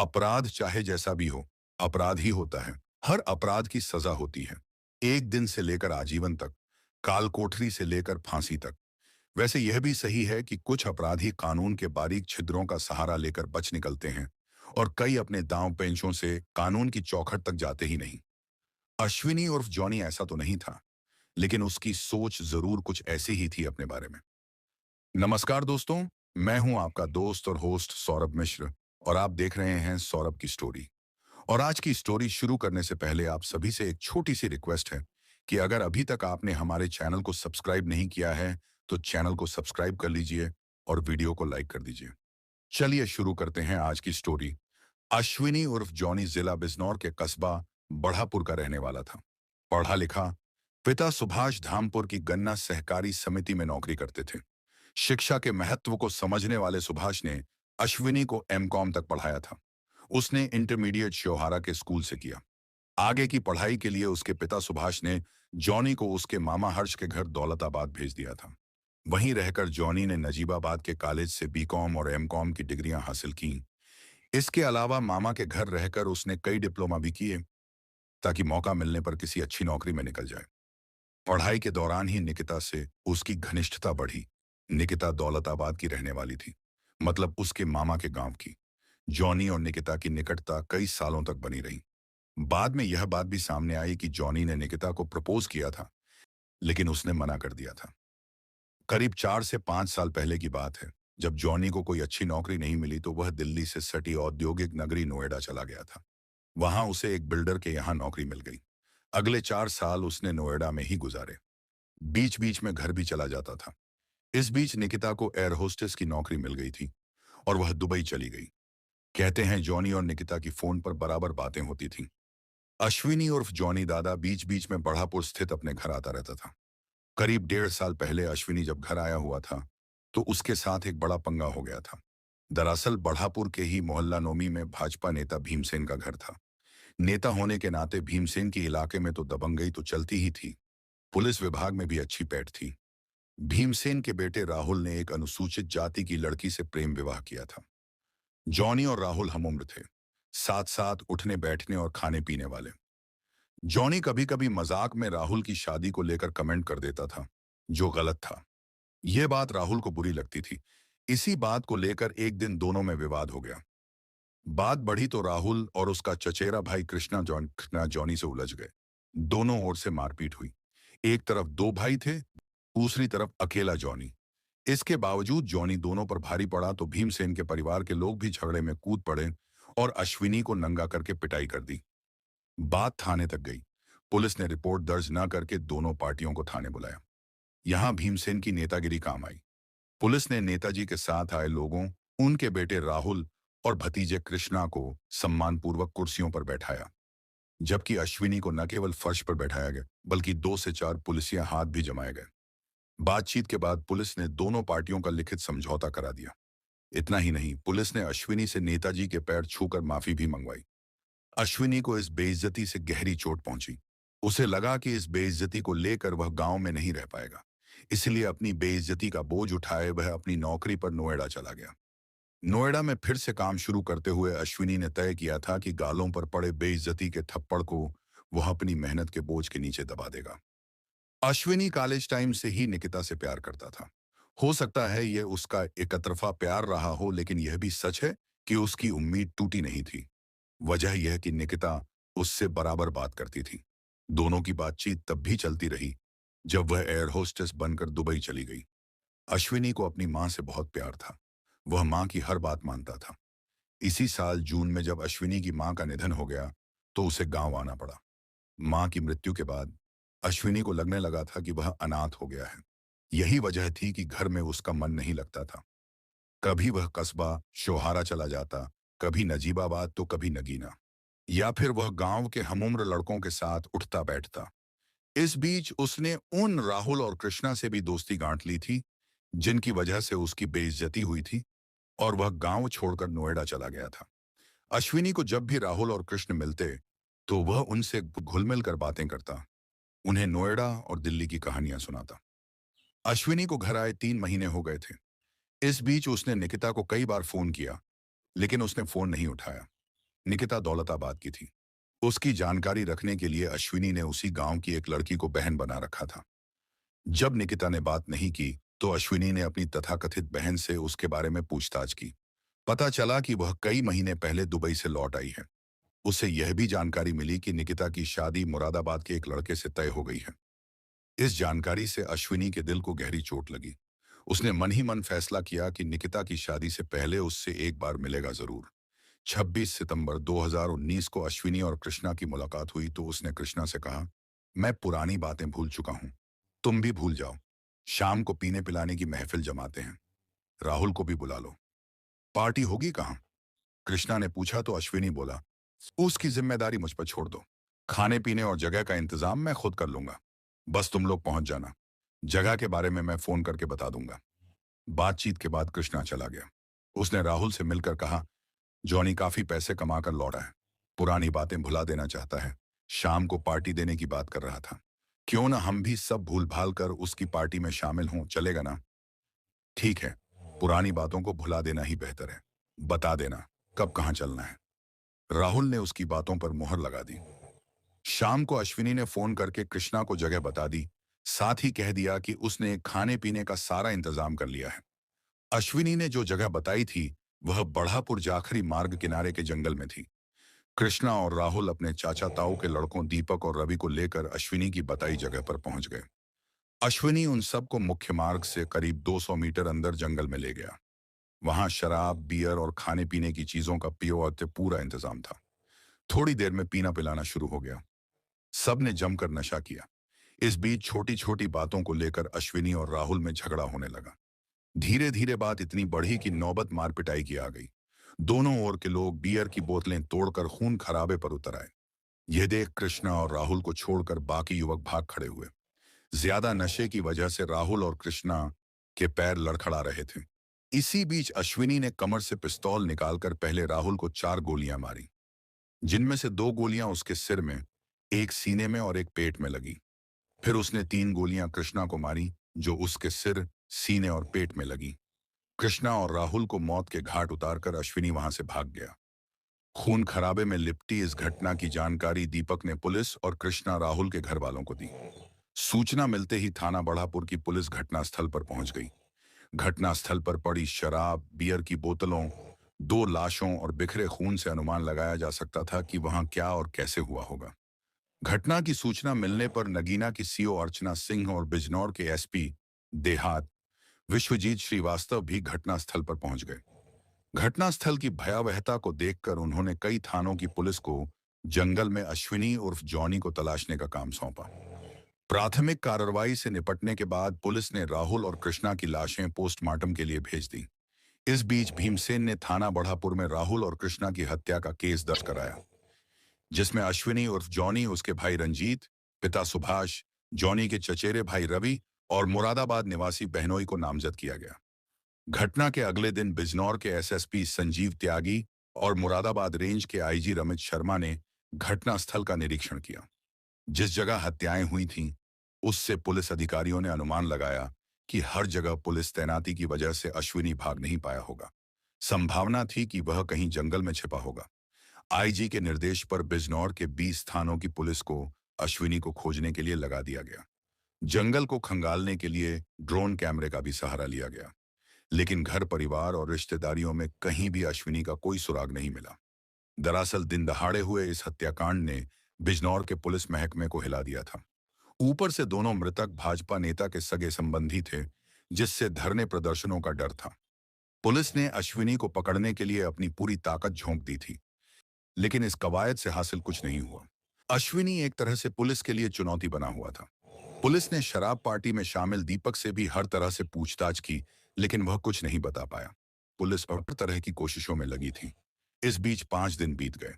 अपराध चाहे जैसा भी हो, अपराध ही होता है। हर अपराध की सजा होती है। एक दिन से लेकर आजीवन तक, काल कोठरी से लेकर फांसी तक। वैसे यह भी सही है कि कुछ अपराधी कानून के बारीक छिद्रों का सहारा लेकर बच निकलते हैं और कई अपने दांव पेंचों से कानून की चौखट तक जाते ही नहीं। अश्विनी उर्फ जॉनी ऐसा तो नहीं था, लेकिन उसकी सोच जरूर कुछ ऐसी ही थी अपने बारे में। नमस्कार दोस्तों, मैं हूं आपका दोस्त और होस्ट सौरभ मिश्र और आप देख रहे हैं सौरभ की स्टोरी। और आज की स्टोरी शुरू करने से पहले आप सभी से एक छोटी सी रिक्वेस्ट है कि अगर अभी तक आपने हमारे चैनल को सब्सक्राइब नहीं किया है तो चैनल को सब्सक्राइब कर लीजिए और वीडियो को लाइक कर दीजिए। चलिए शुरू करते हैं आज की स्टोरी। अश्विनी उर्फ जॉनी जिला बिजनौर के कस्बा बढ़ापुर का रहने वाला था। पढ़ा लिखा, पिता सुभाष धामपुर की गन्ना सहकारी समिति में नौकरी करते थे। शिक्षा के महत्व को समझने वाले सुभाष ने अश्विनी को एमकॉम तक पढ़ाया था। उसने इंटरमीडिएट श्योहारा के स्कूल से किया। आगे की पढ़ाई के लिए उसके पिता सुभाष ने जॉनी को उसके मामा हर्ष के घर दौलताबाद भेज दिया था। वहीं रहकर जॉनी ने नजीबाबाद के कॉलेज से बीकॉम और एमकॉम की डिग्रियां हासिल की। इसके अलावा मामा के घर रहकर उसने कई डिप्लोमा भी किए ताकि मौका मिलने पर किसी अच्छी नौकरी में निकल जाए। पढ़ाई के दौरान ही निकिता से उसकी घनिष्ठता बढ़ी। निकिता दौलताबाद की रहने वाली थी, मतलब उसके मामा के गांव की। जॉनी और निकिता की निकटता कई सालों तक बनी रही। बाद में यह बात भी सामने आई कि जॉनी ने निकिता को प्रपोज किया था, लेकिन उसने मना कर दिया था। करीब 4 से 5 साल पहले की बात है, जब जॉनी को कोई अच्छी नौकरी नहीं मिली तो वह दिल्ली से सटी औद्योगिक नगरी नोएडा चला गया था। वहां उसे एक बिल्डर के यहाँ नौकरी मिल गई। अगले 4 साल उसने नोएडा में ही गुजारे। बीच बीच में घर भी चला जाता था। इस बीच निकिता को एयर होस्टेस की नौकरी मिल गई थी और वह दुबई चली गई। कहते हैं जॉनी और निकिता की फोन पर बराबर बातें होती थीं। अश्विनी उर्फ जॉनी दादा बीच बीच में बढ़ापुर स्थित अपने घर आता रहता था। करीब 1.5 साल पहले अश्विनी जब घर आया हुआ था तो उसके साथ एक बड़ा पंगा हो गया था। दरअसल बढ़ापुर के ही मोहल्ला नोमी में भाजपा नेता भीमसेन का घर था। नेता होने के नाते भीमसेन के इलाके में तो दबंगई तो चलती ही थी, पुलिस विभाग में भी अच्छी पैठ थी। भीमसेन के बेटे राहुल ने एक अनुसूचित जाति की लड़की से प्रेम विवाह किया था। जॉनी और राहुल हमउम्र थे, साथ साथ उठने बैठने और खाने पीने वाले। जॉनी कभी कभी मजाक में राहुल की शादी को लेकर कमेंट कर देता था, जो गलत था। यह बात राहुल को बुरी लगती थी। इसी बात को लेकर एक दिन दोनों में विवाद हो गया। बात बढ़ी तो राहुल और उसका चचेरा भाई कृष्णा जॉनी से उलझ गए। दोनों ओर से मारपीट हुई। एक तरफ 2 भाई थे, दूसरी तरफ अकेला जॉनी। इसके बावजूद जॉनी दोनों पर भारी पड़ा तो भीमसेन के परिवार के लोग भी झगड़े में कूद पड़े और अश्विनी को नंगा करके पिटाई कर दी। बात थाने तक गई। पुलिस ने रिपोर्ट दर्ज न करके दोनों पार्टियों को थाने बुलाया। यहां भीमसेन की नेतागिरी काम आई। पुलिस ने नेताजी के साथ आए लोगों, उनके बेटे राहुल और भतीजे कृष्णा को सम्मानपूर्वक कुर्सियों पर बैठाया, जबकि अश्विनी को न केवल फर्श पर बैठाया गया बल्कि 2 से 4 पुलिसिया हाथ भी जमाए गए। बातचीत के बाद पुलिस ने दोनों पार्टियों का लिखित समझौता करा दिया। इतना ही नहीं, पुलिस ने अश्विनी से नेताजी के पैर छूकर माफी भी मंगवाई। अश्विनी को इस बेइज्जती से गहरी चोट पहुंची। उसे लगा कि इस बेइज्जती को लेकर वह गांव में नहीं रह पाएगा, इसलिए अपनी बेइज्जती का बोझ उठाए वह अपनी नौकरी पर नोएडा चला गया। नोएडा में फिर से काम शुरू करते हुए अश्विनी ने तय किया था कि गालों पर पड़े बेइज्जती के थप्पड़ को वह अपनी मेहनत के बोझ के नीचे दबा देगा। अश्विनी कॉलेज टाइम से ही निकिता से प्यार करता था। हो सकता है यह उसका एकतरफा प्यार रहा हो, लेकिन यह भी सच है कि उसकी उम्मीद टूटी नहीं थी। वजह यह कि निकिता उससे बराबर बात करती थी। दोनों की बातचीत तब भी चलती रही जब वह एयर होस्टेस बनकर दुबई चली गई। अश्विनी को अपनी मां से बहुत प्यार था। वह मां की हर बात मानता था। इसी साल जून में जब अश्विनी की मां का निधन हो गया तो उसे गांव आना पड़ा। मां की मृत्यु के बाद अश्विनी को लगने लगा था कि वह अनाथ हो गया है। यही वजह थी कि घर में उसका मन नहीं लगता था। कभी वह कस्बा शोहारा चला जाता, कभी नजीबाबाद तो कभी नगीना, या फिर वह गांव के हमउम्र लड़कों के साथ उठता बैठता। इस बीच उसने उन राहुल और कृष्णा से भी दोस्ती गांठ ली थी जिनकी वजह से उसकी बेइज्जती हुई थी और वह गांव छोड़कर नोएडा चला गया था। अश्विनी को जब भी राहुल और कृष्ण मिलते तो वह उनसे घुल मिल कर बातें करता, उन्हें नोएडा और दिल्ली की कहानियां सुनाता। अश्विनी को घर आए 3 महीने हो गए थे।।।।।।।।।। । इस बीच उसने निकिता को कई बार फोन किया, लेकिन उसने फोन नहीं उठाया। । । । । । । । । । । । । । । । । । । । । । । । । । । । । । । । । । । । । । निकिता दौलताबाद की थी। उसकी जानकारी रखने के लिए अश्विनी ने उसी गांव की एक लड़की को बहन बना रखा था। जब निकिता ने बात नहीं की, तो अश्विनी ने अपनी तथाकथित बहन से उसके बारे में पूछताछ की। पता चला कि वह कई महीने पहले दुबई से लौट आई है। उसे यह भी जानकारी मिली कि निकिता की शादी मुरादाबाद के एक लड़के से तय हो गई है। इस जानकारी से अश्विनी के दिल को गहरी चोट लगी। उसने मन ही मन फैसला किया कि निकिता की शादी से पहले उससे एक बार मिलेगा जरूर। 26 सितंबर 2019 को अश्विनी और कृष्णा की मुलाकात हुई तो उसने कृष्णा से कहा, मैं पुरानी बातें भूल चुका हूं, तुम भी भूल जाओ। शाम को पीने पिलाने की महफिल जमाते हैं, राहुल को भी बुला लो। पार्टी होगी कहाँ? कृष्णा ने पूछा तो अश्विनी बोला, उसकी जिम्मेदारी मुझ पर छोड़ दो। खाने पीने और जगह का इंतजाम मैं खुद कर लूंगा। बस तुम लोग पहुंच जाना। जगह के बारे में मैं फोन करके बता दूंगा। बातचीत के बाद कृष्णा चला गया। उसने राहुल से मिलकर कहा, जॉनी काफी पैसे कमाकर लौटा है, पुरानी बातें भुला देना चाहता है, शाम को पार्टी देने की बात कर रहा था। क्यों ना हम भी सब भूल भाल कर उसकी पार्टी में शामिल हों, चलेगा ना? ठीक है, पुरानी बातों को भुला देना ही बेहतर है। बता देना कब कहाँ चलना है। राहुल ने उसकी बातों पर मुहर लगा दी। शाम को अश्विनी ने फोन करके कृष्णा को जगह बता दी, साथ ही कह दिया कि उसने खाने पीने का सारा इंतजाम कर लिया है। अश्विनी ने जो जगह बताई थी, वह बढ़ापुर जाखरी मार्ग किनारे के जंगल में थी। कृष्णा और राहुल अपने चाचा ताऊ के लड़कों दीपक और रवि को लेकर अश्विनी की बताई जगह पर पहुंच गए। अश्विनी उन सबको मुख्य मार्ग से करीब 200 मीटर अंदर जंगल में ले गया। वहां शराब, बियर और खाने पीने की चीजों का पियो पूरा इंतजाम था। थोड़ी देर में पीना पिलाना शुरू हो गया। सब ने जमकर नशा किया। इस बीच छोटी छोटी बातों को लेकर अश्विनी और राहुल में झगड़ा होने लगा। धीरे धीरे बात इतनी बढ़ी कि नौबत मार पिटाई की आ गई। दोनों ओर के लोग बियर की बोतलें तोड़कर खून खराबे पर उतर आए। यह देख कृष्णा और राहुल को छोड़कर बाकी युवक भाग खड़े हुए। ज्यादा नशे की वजह से राहुल और कृष्णा के पैर लड़खड़ा रहे थे। इसी बीच अश्विनी ने कमर से पिस्तौल निकालकर पहले राहुल को 4 गोलियां मारी, जिनमें से 2 गोलियां उसके सिर में, एक सीने में और एक पेट में लगी। फिर उसने 3 गोलियां कृष्णा को मारी, जो उसके सिर, सीने और पेट में लगी। कृष्णा और राहुल को मौत के घाट उतारकर अश्विनी वहां से भाग गया। खून खराबे में लिपटी इस घटना की जानकारी दीपक ने पुलिस और कृष्णा राहुल के घर वालों को दी। सूचना मिलते ही थाना बढ़ापुर की पुलिस घटनास्थल पर पहुंच गई। घटनास्थल पर पड़ी शराब, बियर की बोतलों, 2 लाशों और बिखरे खून से अनुमान लगाया जा सकता था कि वहां क्या और कैसे हुआ होगा। घटना की सूचना मिलने पर नगीना की सीओ अर्चना सिंह और बिजनौर के एसपी देहात विश्वजीत श्रीवास्तव भी घटनास्थल पर पहुंच गए। घटनास्थल की भयावहता को देखकर उन्होंने कई थानों की पुलिस को जंगल में अश्विनी उर्फ जॉनी को तलाशने का काम सौंपा। प्राथमिक कार्रवाई से निपटने के बाद पुलिस ने राहुल और कृष्णा की लाशें पोस्टमार्टम के लिए भेज दी। इस बीच भीमसेन ने थाना बढ़ापुर में राहुल और कृष्णा की हत्या का केस दर्ज कराया, जिसमें अश्विनी उर्फ जॉनी, उसके भाई रंजीत, पिता सुभाष, जॉनी के चचेरे भाई रवि और मुरादाबाद निवासी बहनोई को नामजद किया गया। घटना के अगले दिन बिजनौर के एसएसपी संजीव त्यागी और मुरादाबाद रेंज के आईजी रमित शर्मा ने घटनास्थल का निरीक्षण किया। जिस जगह हत्याएं हुई थीं, उससे पुलिस अधिकारियों ने अनुमान लगाया कि हर जगह पुलिस तैनाती की वजह से अश्विनी भाग नहीं पाया होगा। संभावना थी कि वह कहीं जंगल में छिपा होगा। आईजी के निर्देश पर बिजनौर के 20 थानों की पुलिस को अश्विनी को खोजने के लिए लगा दिया गया। जंगल को खंगालने के लिए ड्रोन कैमरे का भी सहारा लिया गया, लेकिन घर परिवार और रिश्तेदारियों में कहीं भी अश्विनी का कोई सुराग नहीं मिला। दरअसल दिन दहाड़े हुए इस हत्याकांड ने बिजनौर के पुलिस महकमे को हिला दिया था। ऊपर से दोनों मृतक भाजपा नेता के सगे संबंधी थे, जिससे धरने प्रदर्शनों का डर था। पुलिस ने अश्विनी को पकड़ने के लिए अपनी पूरी ताकत झोंक दी थी, लेकिन इस कवायद से हासिल कुछ नहीं हुआ। अश्विनी एक तरह से पुलिस के लिए चुनौती बना हुआ था। पुलिस ने शराब पार्टी में शामिल दीपक से भी हर तरह से पूछताछ की, लेकिन वह कुछ नहीं बता पाया। पुलिस हर तरह की कोशिशों में लगी थी। इस बीच 5 दिन बीत गए।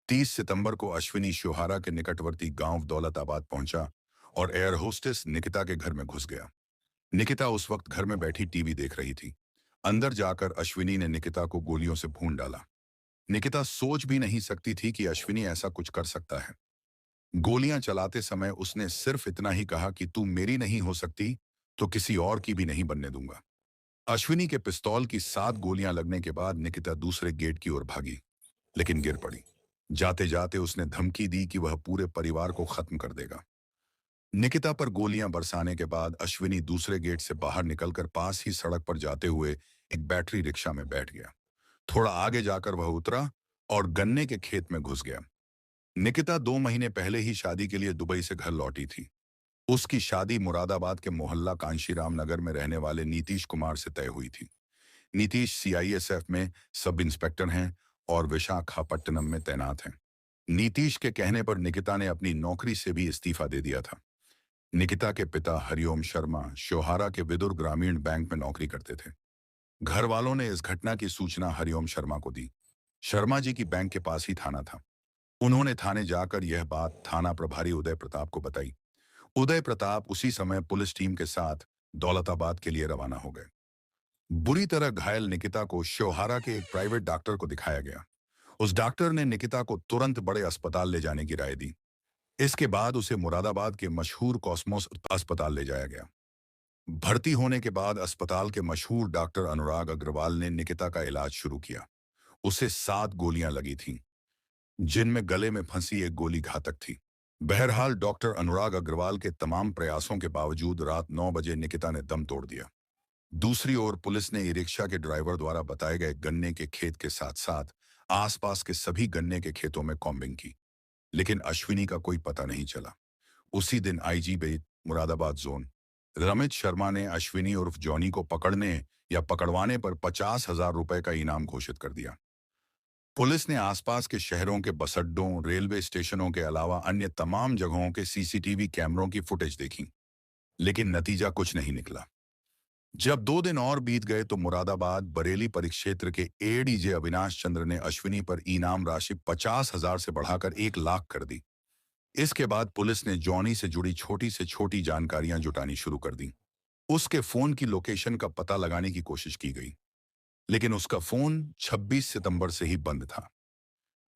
30 सितंबर को अश्विनी श्योहारा के निकटवर्ती गांव दौलताबाद पहुंचा और एयर होस्टेस निकिता के घर में घुस गया। निकिता उस वक्त घर में बैठी टीवी देख रही थी। अंदर जाकर अश्विनी ने निकिता को गोलियों से भून डाला। निकिता सोच भी नहीं सकती थी कि अश्विनी ऐसा कुछ कर सकता है। गोलियां चलाते समय उसने सिर्फ इतना ही कहा कि तू मेरी नहीं हो सकती तो किसी और की भी नहीं बनने दूंगा। अश्विनी के पिस्तौल की 7 गोलियां लगने के बाद निकिता दूसरे गेट की ओर भागी। लेकिन गिर पड़ी। जाते जाते उसने धमकी दी कि वह पूरे परिवार को खत्म कर देगा। निकिता पर गोलियां बरसाने के बाद अश्विनी दूसरे गेट से बाहर निकलकर पास ही सड़क पर जाते हुए एक बैटरी रिक्शा में बैठ गया। थोड़ा आगे जाकर वह उतरा और गन्ने के खेत में घुस गया। निकिता 2 महीने पहले ही शादी के लिए दुबई से घर लौटी थी। उसकी शादी मुरादाबाद के मोहल्ला कांशीराम नगर में रहने वाले नीतीश कुमार से तय हुई थी। नीतीश सीआईएसएफ में सब इंस्पेक्टर हैं और विशाखापट्टनम में तैनात हैं। नीतीश के कहने पर निकिता ने अपनी नौकरी से भी इस्तीफा दे दिया था। निकिता के पिता हरिओम शर्मा शोहारा के विदुर ग्रामीण बैंक में नौकरी करते थे। घर वालों ने इस घटना की सूचना हरिओम शर्मा को दी। शर्मा जी की बैंक के पास ही थाना था। उन्होंने थाने जाकर यह बात थाना प्रभारी उदय प्रताप को बताई। उदय प्रताप उसी समय पुलिस टीम के साथ दौलताबाद के लिए रवाना हो गए। बुरी तरह घायल निकिता को शोहारा के एक प्राइवेट डॉक्टर को दिखाया गया। उस डॉक्टर ने निकिता को तुरंत बड़े अस्पताल ले जाने की राय दी। इसके बाद उसे मुरादाबाद के मशहूर कॉस्मोस अस्पताल ले जाया गया। भर्ती होने के बाद अस्पताल के मशहूर डॉक्टर अनुराग अग्रवाल ने निकिता का इलाज शुरू किया। उसे 7 गोलियां लगी थीं, जिनमें गले में फंसी एक गोली घातक थी। बहरहाल डॉक्टर अनुराग अग्रवाल के तमाम प्रयासों के बावजूद रात 9 बजे निकिता ने दम तोड़ दिया। दूसरी ओर पुलिस ने ई रिक्शा के ड्राइवर द्वारा बताए गए गन्ने के खेत के साथ साथ आसपास के सभी गन्ने के खेतों में कॉम्बिंग की, लेकिन अश्विनी का कोई पता नहीं चला। उसी दिन आईजी बेट मुरादाबाद जोन रमित शर्मा ने अश्विनी उर्फ जॉनी को पकड़ने या पकड़वाने पर 50,000 रुपए का इनाम घोषित कर दिया। पुलिस ने आसपास के शहरों के बस अड्डों, रेलवे स्टेशनों के अलावा अन्य तमाम जगहों के सीसीटीवी कैमरों की फुटेज देखी, लेकिन नतीजा कुछ नहीं निकला। जब 2 दिन और बीत गए तो मुरादाबाद बरेली परिक्षेत्र के एडीजे अविनाश चंद्र ने अश्विनी पर इनाम राशि 50,000 से बढ़ाकर 1 लाख कर दी। इसके बाद पुलिस ने जॉनी से जुड़ी छोटी से छोटी जानकारियां जुटानी शुरू कर दी। उसके फोन की लोकेशन का पता लगाने की कोशिश की गई, लेकिन उसका फोन 26 सितंबर से ही बंद था।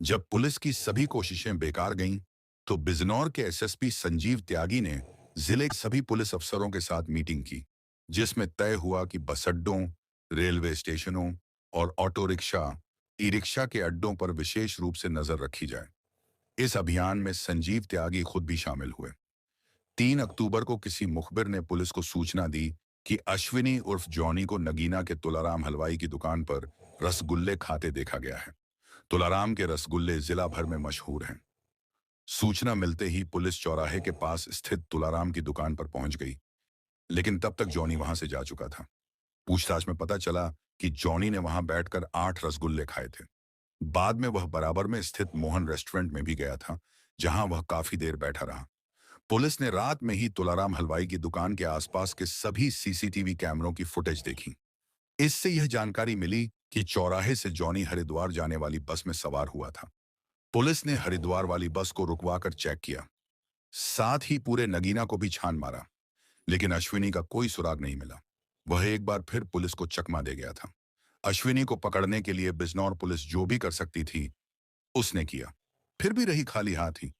जब पुलिस की सभी कोशिशें बेकार गईं, तो बिजनौर के एसएसपी संजीव त्यागी ने जिले के सभी पुलिस अफसरों के साथ मीटिंग की, जिसमें तय हुआ कि बस अड्डों, रेलवे स्टेशनों और ऑटो रिक्शा, ई रिक्शा के अड्डों पर विशेष रूप से नजर रखी जाए। इस अभियान में संजीव त्यागी खुद भी शामिल हुए। 3 अक्टूबर को किसी मुखबिर ने पुलिस को सूचना दी कि अश्विनी उर्फ जॉनी को नगीना के तुलाराम हलवाई की दुकान पर रसगुल्ले खाते देखा गया है। तुलाराम के रसगुल्ले जिला भर में मशहूर हैं। सूचना मिलते ही पुलिस चौराहे के पास स्थित तुलाराम की दुकान पर पहुंच गई, लेकिन तब तक जॉनी वहां से जा चुका था। पूछताछ में पता चला कि जॉनी ने वहां बैठकर 8 रसगुल्ले खाए थे। बाद में वह बराबर में स्थित मोहन रेस्टोरेंट में भी गया था, जहां वह काफी देर बैठा रहा। पुलिस ने रात में ही तुलाराम हलवाई की दुकान के आसपास के सभी सीसीटीवी कैमरों की फुटेज देखी। इससे यह जानकारी मिली कि चौराहे से जॉनी हरिद्वार जाने वाली बस में सवार हुआ था। पुलिस ने हरिद्वार वाली बस को रुकवाकर चेक किया, साथ ही पूरे नगीना को भी छान मारा, लेकिन अश्विनी का कोई सुराग नहीं मिला। वह एक बार फिर पुलिस को चकमा दे गया था। अश्विनी को पकड़ने के लिए बिजनौर पुलिस जो भी कर सकती थी, उसने किया, फिर भी रही खाली हाथ ही।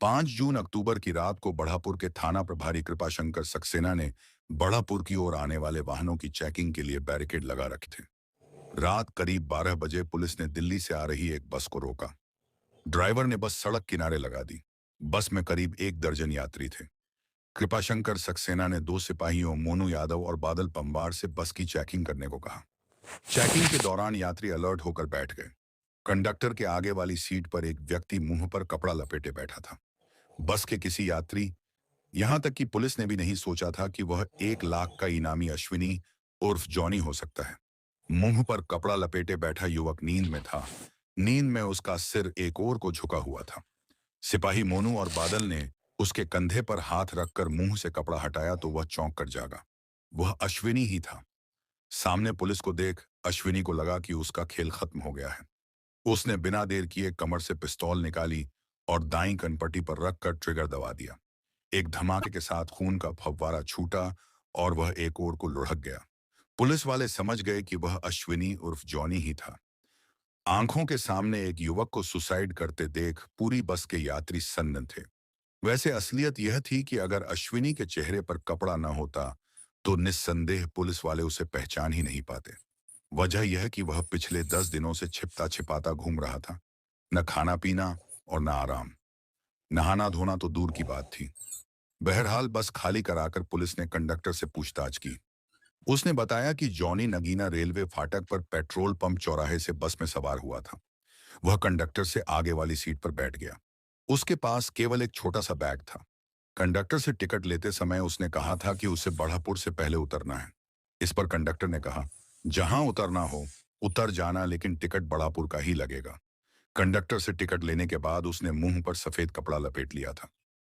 5 जून अक्टूबर की रात को बढ़ापुर के थाना प्रभारी कृपाशंकर सक्सेना ने बढ़ापुर की ओर आने वाले वाहनों की चेकिंग के लिए बैरिकेड लगा रखे थे। रात करीब 12 बजे पुलिस ने दिल्ली से आ रही एक बस को रोका। ड्राइवर ने बस सड़क किनारे लगा दी। बस में करीब 1 दर्जन यात्री थे। कृपाशंकर सक्सेना ने 2 सिपाहियों मोनू यादव और बादल पंवार से बस की चेकिंग करने को कहा। चेकिंग के दौरान यात्री अलर्ट होकर बैठ गए। कंडक्टर के आगे वाली सीट पर एक व्यक्ति मुंह पर कपड़ा लपेटे बैठा था। बस के किसी यात्री, यहां तक कि पुलिस ने भी नहीं सोचा था कि वह 1 लाख का इनामी अश्विनी उर्फ जॉनी हो सकता है। मुंह पर कपड़ा लपेटे बैठा युवक नींद में था। नींद में उसका सिर एक ओर को झुका हुआ था। सिपाही मोनू और बादल ने उसके कंधे पर हाथ रखकर मुंह से कपड़ा हटाया तो वह चौंक कर जागा। वह अश्विनी ही था। सामने पुलिस को देख अश्विनी को लगा कि उसका खेल खत्म हो गया है। उसने बिना देर किए कमर से पिस्तौल निकाली और दाईं कनपट्टी पर रखकर ट्रिगर दबा दिया। एक धमाके के साथ खून का फव्वारा छूटा और वह एक ओर को लुढ़क गया। पुलिस वाले समझ गए कि वह अश्विनी उर्फ जॉनी ही था। आंखों के सामने एक युवक को सुसाइड करते देख पूरी बस के यात्री सन्न थे। वैसे असलियत यह थी कि अगर अश्विनी के चेहरे पर कपड़ा न होता तो निस्संदेह पुलिस वाले उसे पहचान ही नहीं पाते। वजह यह कि वह पिछले 10 दिनों से छिपता छिपाता घूम रहा था। न खाना पीना और न आराम। नहाना धोना तो दूर की बात थी। बहरहाल बस खाली कराकर पुलिस ने कंडक्टर से पूछताछ की। उसने बताया कि जॉनी नगीना रेलवे फाटक पर पेट्रोल पंप चौराहे से बस में सवार हुआ था। वह कंडक्टर से आगे वाली सीट पर बैठ गया। उसके पास केवल एक छोटा सा बैग था। कंडक्टर से टिकट लेते समय उसने कहा था कि उसे बढ़ापुर से पहले उतरना है। इस पर कंडक्टर ने कहा, जहां उतरना हो उतर जाना, लेकिन टिकट बढ़ापुर का ही लगेगा। कंडक्टर से टिकट लेने के बाद उसने मुंह पर सफेद कपड़ा लपेट लिया था।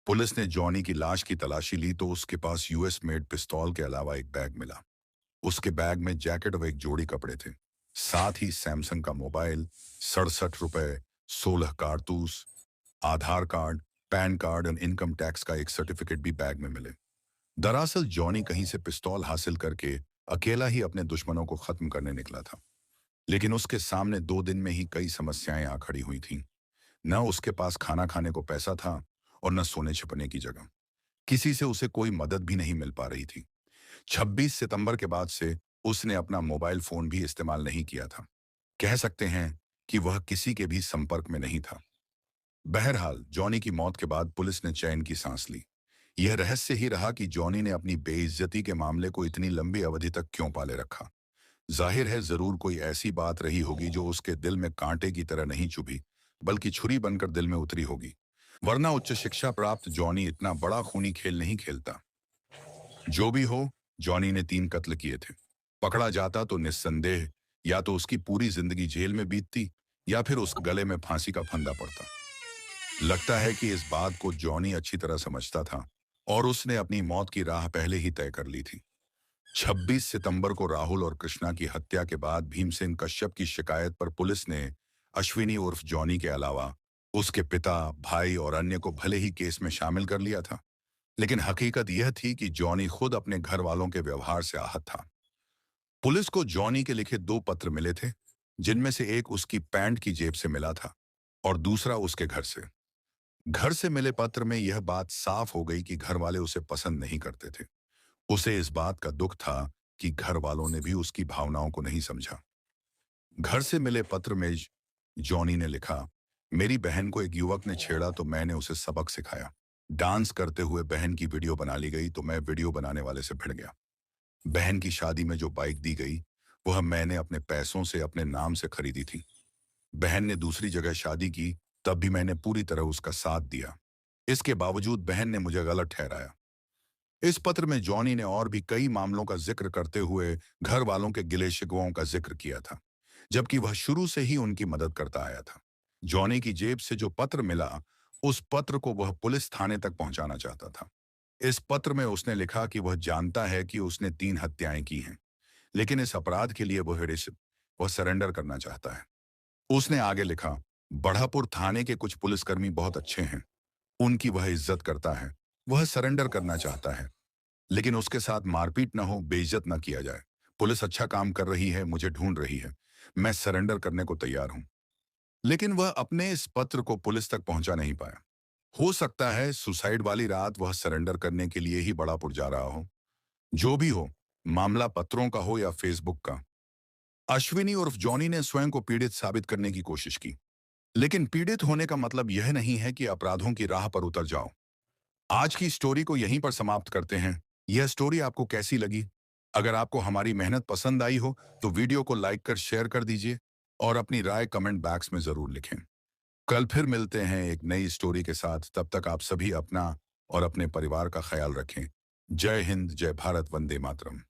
पुलिस ने जॉनी की लाश की तलाशी ली तो उसके पास यूएस मेड पिस्तौल के अलावा एक बैग मिला। उसके बैग में जैकेट और एक जोड़ी कपड़े थे। साथ ही सैमसंग का मोबाइल, 67 रुपए, 16 कारतूस, आधार कार्ड, पैन कार्ड और इनकम टैक्स का एक सर्टिफिकेट भी बैग में मिले। दरअसल जॉनी कहीं से पिस्तौल हासिल करके अकेला ही अपने दुश्मनों को खत्म करने निकला था। लेकिन उसके सामने 2 दिन में ही कई समस्याएं आ खड़ी हुई थीं। न उसके पास खाना खाने को पैसा था और न सोने छिपने की जगह। किसी से उसे कोई मदद भी नहीं मिल पा रही थी। 26 सितंबर के बाद से उसने अपना मोबाइल फोन भी इस्तेमाल नहीं किया था। कह सकते हैं कि वह किसी के भी संपर्क में नहीं था। बहरहाल जॉनी की मौत के बाद पुलिस ने चैन की सांस ली। यह रहस्य ही रहा कि जॉनी ने अपनी बेइज्जती के मामले को इतनी लंबी अवधि तक क्यों पाले रखा। जाहिर है जरूर कोई ऐसी बात रही होगी जो उसके दिल में कांटे की तरह नहीं चुभी, बल्कि छुरी बनकर दिल में उतरी होगी। वरना उच्च शिक्षा प्राप्त जॉनी इतना बड़ा खूनी खेल नहीं खेलता। जो भी हो, जॉनी ने 3 कत्ल किए थे। पकड़ा जाता तो निस्संदेह या तो उसकी पूरी जिंदगी जेल में बीतती या फिर उस गले में फांसी का फंदा पड़ता। लगता है कि इस बात को जॉनी अच्छी तरह समझता था और उसने अपनी मौत की राह पहले ही तय कर ली थी। 26 सितंबर को राहुल और कृष्णा की हत्या के बाद भीमसेन कश्यप की शिकायत पर पुलिस ने अश्विनी उर्फ जॉनी के अलावा उसके पिता, भाई और अन्य को भले ही केस में शामिल कर लिया था, लेकिन हकीकत यह थी कि जॉनी खुद अपने घर वालों के व्यवहार से आहत था। पुलिस को जॉनी के लिखे 2 पत्र मिले थे, जिनमें से एक उसकी पैंट की जेब से मिला था और दूसरा उसके घर से। घर से मिले पत्र में यह बात साफ हो गई कि घर वाले उसे पसंद नहीं करते थे। उसे इस बात का दुख था कि घर वालों ने भी उसकी भावनाओं को नहीं समझा। घर से मिले पत्र में जॉनी ने लिखा, मेरी बहन को एक युवक ने छेड़ा तो मैंने उसे सबक सिखाया। डांस करते हुए बहन की वीडियो बना ली गई तो मैं वीडियो बनाने वाले से भिड़ गया। बहन की शादी में जो बाइक दी गई वह मैंने अपने पैसों से अपने नाम से खरीदी थी। बहन ने दूसरी जगह शादी की, तब भी मैंने पूरी तरह उसका साथ दिया। इसके बावजूद बहन ने मुझे गलत ठहराया। इस पत्र में जॉनी ने और भी कई मामलों का जिक्र करते हुए घर वालों के गिले शिकवाओं का जिक्र किया था, जबकि वह शुरू से ही उनकी मदद करता आया था। जॉनी की जेब से जो पत्र मिला, उस पत्र को वह पुलिस थाने तक पहुंचाना चाहता था। इस पत्र में उसने लिखा कि वह जानता है कि उसने 3 हत्याएं की हैं, लेकिन इस अपराध के लिए वह सरेंडर करना चाहता है। उसने आगे लिखा, बढ़ापुर थाने के कुछ पुलिसकर्मी बहुत अच्छे हैं, उनकी वह इज्जत करता है। वह सरेंडर करना चाहता है, लेकिन उसके साथ मारपीट न हो, बेइज्जत न किया जाए। पुलिस अच्छा काम कर रही है, मुझे ढूंढ रही है, मैं सरेंडर करने को तैयार हूं। लेकिन वह अपने इस पत्र को पुलिस तक पहुंचा नहीं पाया। हो सकता है सुसाइड वाली रात वह सरेंडर करने के लिए ही बढ़ापुर जा रहा हो। जो भी हो, मामला पत्रों का हो या फेसबुक का, अश्विनी उर्फ जॉनी ने स्वयं को पीड़ित साबित करने की कोशिश की। लेकिन पीड़ित होने का मतलब यह नहीं है कि अपराधों की राह पर उतर जाओ। आज की स्टोरी को यहीं पर समाप्त करते हैं। यह स्टोरी आपको कैसी लगी? अगर आपको हमारी मेहनत पसंद आई हो तो वीडियो को लाइक कर शेयर कर दीजिए और अपनी राय कमेंट बॉक्स में जरूर लिखें। कल फिर मिलते हैं एक नई स्टोरी के साथ। तब तक आप सभी अपना और अपने परिवार का ख्याल रखें। जय हिंद, जय भारत, वंदे मातरम।